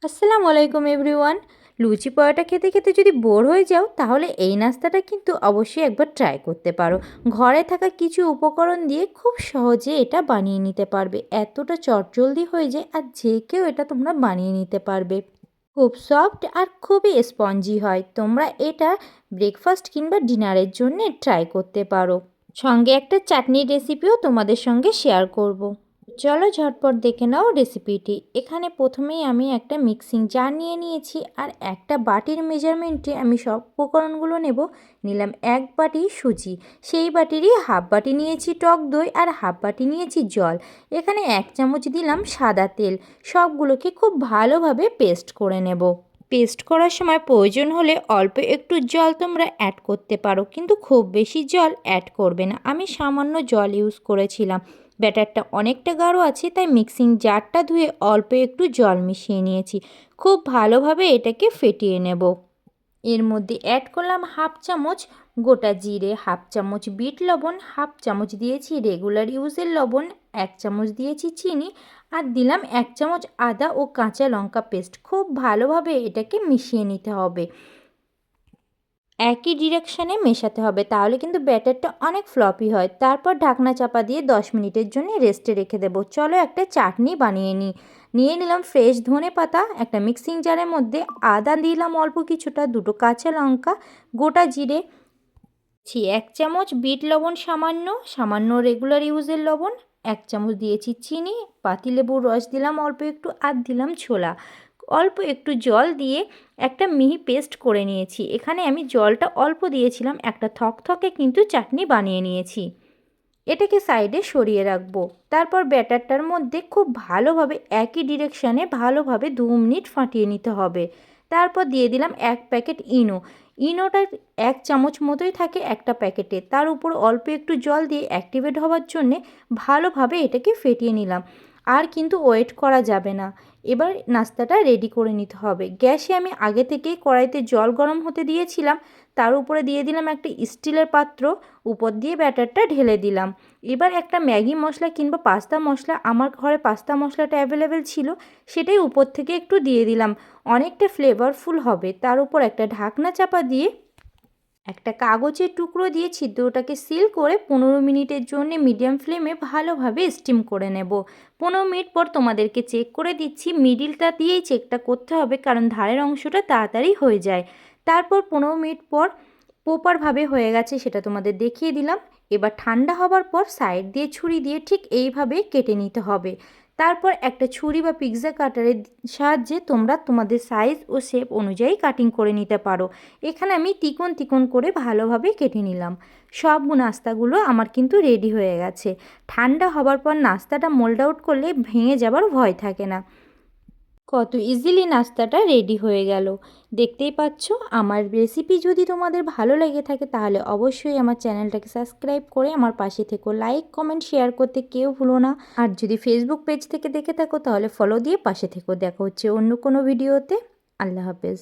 আসসালামু আলাইকুম এভরিওয়ান। লুচি পরোটা খেতে খেতে যদি বোর হয়ে যাও তাহলে এই নাস্তাটা কিন্তু অবশ্যই একবার ট্রাই করতে পারো। ঘরে থাকা কিছু উপকরণ দিয়ে খুব সহজে এটা বানিয়ে নিতে পারবে, এতটা চটজলদি হয়ে যায় আর যে কেউ এটা তোমরা বানিয়ে নিতে পারবে। খুব সফট আর খুবই স্পঞ্জি হয়। তোমরা এটা ব্রেকফাস্ট কিংবা ডিনারের জন্য ট্রাই করতে পারো। সঙ্গে একটা চাটনির রেসিপিও তোমাদের সঙ্গে শেয়ার করব। চলো ঝটপট দেখে নাও রেসিপিটি। এখানে প্রথমেই আমি একটা মিক্সিং জার নিয়ে নিয়েছি আর একটা বাটির মেজারমেন্টে আমি সব উপকরণগুলো নেব। নিলাম 1 বাটি সুজি, সেই বাটিরই হাফ বাটি নিয়েছি টক দই আর হাফ বাটি নিয়েছি জল। এখানে 1 চামচ দিলাম সাদা তেল। সবগুলোকে খুব ভালোভাবে পেস্ট করে নেব। পেস্ট করার সময় প্রয়োজন হলে অল্প একটু জল তোমরা অ্যাড করতে পারো, কিন্তু খুব বেশি জল অ্যাড করবে না। আমি সামান্য জল ইউজ করেছিলাম। ব্যাটারটা অনেকটা গাঢ় আছে তাই মিক্সিং জারটা ধুয়ে অল্প একটু জল মিশিয়ে নিয়েছি। খুব ভালোভাবে এটাকে ফেটিয়ে নেব। এর মধ্যে অ্যাড করলাম হাফ চামচ গোটা জিরে, হাফ চামচ বিট লবণ, হাফ চামচ দিয়েছি রেগুলার ইউজের লবণ, 1 চামচ দিয়েছি চিনি আর দিলাম 1 চামচ আদা ও কাঁচা লঙ্কা পেস্ট। খুব ভালোভাবে এটাকে মিশিয়ে নিতে হবে। একই ডিরেকশানে মেশাতে হবে, তাহলে কিন্তু ব্যাটারটা অনেক ফ্লপি হয়। তারপর ঢাকনা চাপা দিয়ে 10 মিনিটের জন্য রেস্টে রেখে দেবো। চলো একটা চাটনি বানিয়ে নিয়ে নিলাম ফ্রেশ ধনেপাতা। একটা মিক্সিং জারের মধ্যে আদা দিলাম অল্প কিছুটা, 2টো কাঁচা লঙ্কা, গোটা জিরে, 1 চামচ বিট লবণ, সামান্য রেগুলার ইউজের লবণ, 1 চামচ দিয়েছি চিনি, পাতিলেবুর রস দিলাম অল্প একটু আর দিলাম ছোলা। অল্প একটু জল দিয়ে একটা মিহি পেস্ট করে নিয়েছি। এখানে আমি জলটা অল্প দিয়েছিলাম, একটা থকথকে কিন্তু চাটনি বানিয়ে নিয়েছি। এটাকে সাইডে সরিয়ে রাখবো। তারপর ব্যাটারটার মধ্যে খুব ভালোভাবে একই ডিরেকশানে ভালোভাবে 2 মিনিট ফাটিয়ে নিতে হবে। তারপর দিয়ে দিলাম 1 প্যাকেট ইনোটা 1 চামচ মতোই থাকে একটা প্যাকেটে। তার উপর অল্প একটু জল দিয়ে অ্যাক্টিভেট হওয়ার জন্যে ভালোভাবে এটাকে ফেটিয়ে নিলাম। আর কিন্তু ওয়েট করা যাবে না। এবার নাস্তাটা রেডি করে নিতে হবে। গ্যাসে আমি আগে থেকেই কড়াইতে জল গরম হতে দিয়েছিলাম। তার উপরে দিয়ে দিলাম একটা স্টিলের পাত্র, উপর দিয়ে ব্যাটারটা ঢেলে দিলাম। এবার একটা ম্যাগি মশলা কিংবা পাস্তা মশলা, আমার ঘরে পাস্তা মশলাটা অ্যাভেলেবেল ছিল, সেটাই উপর থেকে একটু দিয়ে দিলাম। অনেকটা ফ্লেভারফুল হবে। তার উপর একটা ঢাকনা চাপা দিয়ে একটা কাগজের টুকরো দিয়ে ছিদ্রটাকে সিল করে 15 মিনিটের জন্য মিডিয়াম ফ্লেমে ভালোভাবে স্টিম করে নেব। 15 মিনিট পর তোমাদেরকে চেক করে দিচ্ছি। মিডিলটা দিয়েই চেকটা করতে হবে, কারণ ধারের অংশটা তাড়াতাড়ি হয়ে যায়। তারপর 15 মিনিট পর প্রপারভাবে হয়ে গেছে সেটা তোমাদের দেখিয়ে দিলাম। এবার ঠান্ডা হবার পর সাইড দিয়ে ছুরি দিয়ে ঠিক এইভাবে কেটে নিতে হবে। তারপর একটা ছুরি বা পিৎজা কাটারের সাহায্যে তোমরা তোমাদের সাইজ ও শেপ অনুযায়ী কাটিং করে নিতে পারো। এখানে আমি তিকোন তিকোন করে ভালোভাবে কেটে নিলাম। সব নাস্তাগুলো আমার কিন্তু রেডি হয়ে গেছে। ঠান্ডা হবার পর নাস্তাটা মোল্ড আউট করলে ভেঙে যাবার ভয় থাকে না। কত ইজিলি নাস্তাটা রেডি হয়ে গেল। দেখতেই পাচ্ছ। আমার রেসিপি যদি তোমাদের ভালো লেগে থাকে তাহলে অবশ্যই আমার চ্যানেলটাকে সাবস্ক্রাইব করে আমার পাশে থেকো। লাইক কমেন্ট শেয়ার করতে কেউ ভুলো না। আর যদি ফেসবুক পেজ থেকে দেখে থাকো তাহলে ফলো দিয়ে পাশে থেকো। দেখা হচ্ছে অন্য কোনো ভিডিওতে। আল্লাহ হাফেজ।